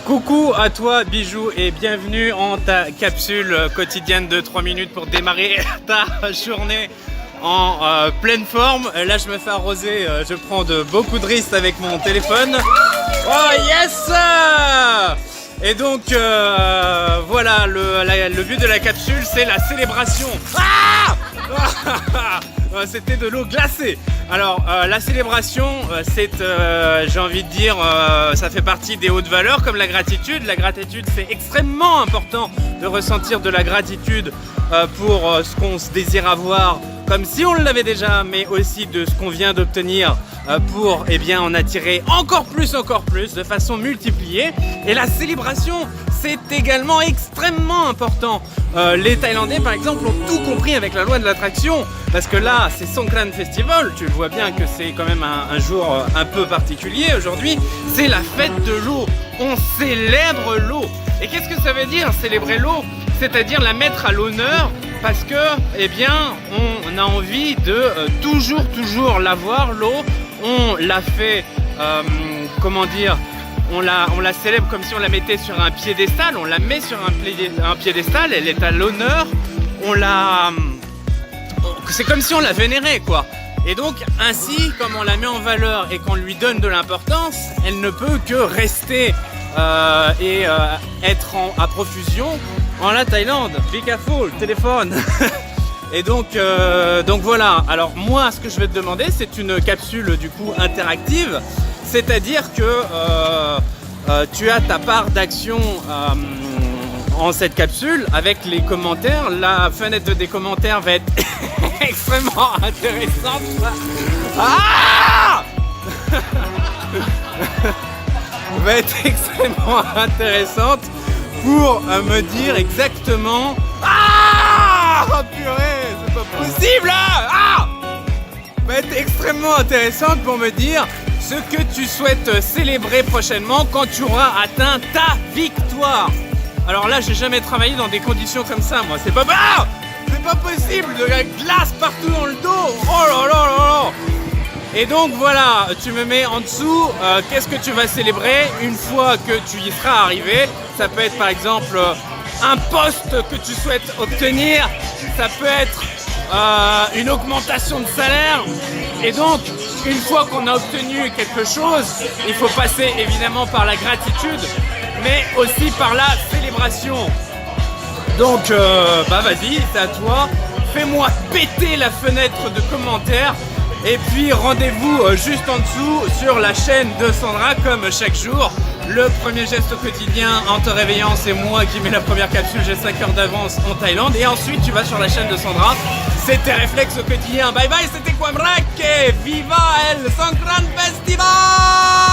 Coucou à toi Bijou et bienvenue en ta capsule quotidienne de 3 minutes pour démarrer ta journée en pleine forme. Là je me fais arroser, je prends beaucoup de risques avec mon téléphone. Oh yes! Et donc voilà, le but de la capsule c'est la célébration. Ah! C'était de l'eau glacée. Alors la célébration, c'est, j'ai envie de dire, ça fait partie des hautes valeurs comme la gratitude. La gratitude, c'est extrêmement important de ressentir de la gratitude pour ce qu'on se désire avoir, comme si on l'avait déjà, mais aussi de ce qu'on vient d'obtenir pour en attirer encore plus, de façon multipliée. Et la célébration, c'est également extrêmement important. Les Thaïlandais par exemple ont tout compris avec la loi de l'attraction, parce que là c'est Songkran Festival, tu vois bien que c'est quand même un jour un peu particulier aujourd'hui, c'est la fête de l'eau, on célèbre l'eau. Et qu'est-ce que ça veut dire célébrer l'eau? C'est-à-dire la mettre à l'honneur, parce que on a envie de toujours l'avoir, l'eau. On l'a fait, comment dire, on la célèbre comme si on la mettait sur un piédestal, on la met sur un piédestal, elle est à l'honneur, c'est comme si on la vénérait quoi. Et donc ainsi, comme on la met en valeur et qu'on lui donne de l'importance, elle ne peut que rester être à profusion en la Thaïlande. Be careful, téléphone. Et donc voilà, alors moi ce que je vais te demander c'est une capsule du coup interactive, c'est-à-dire que tu as ta part d'action en cette capsule avec les commentaires. La fenêtre des commentaires va être extrêmement intéressante. Ah va être extrêmement intéressante pour me dire exactement. Ah oh, purée, c'est pas possible ah va être extrêmement intéressante pour me dire ce que tu souhaites célébrer prochainement quand tu auras atteint ta victoire. Alors là, j'ai jamais travaillé dans des conditions comme ça, moi. C'est pas possible, de la glace partout dans le dos. Oh là là là là. Et donc voilà, tu me mets en dessous, qu'est-ce que tu vas célébrer une fois que tu y seras arrivé. Ça peut être par exemple un poste que tu souhaites obtenir, ça peut être une augmentation de salaire. Et donc, une fois qu'on a obtenu quelque chose, il faut passer évidemment par la gratitude, mais aussi par la célébration. Donc, vas-y, c'est à toi. Fais-moi péter la fenêtre de commentaires. Et puis, rendez-vous juste en dessous sur la chaîne de Sandra, comme chaque jour. Le premier geste au quotidien en te réveillant, c'est moi qui mets la première capsule, j'ai 5 heures d'avance en Thaïlande. Et ensuite, tu vas sur la chaîne de Sandra. C'est tes réflexes au quotidien. Bye bye, c'était Kwamrak et viva el Songkran Festival!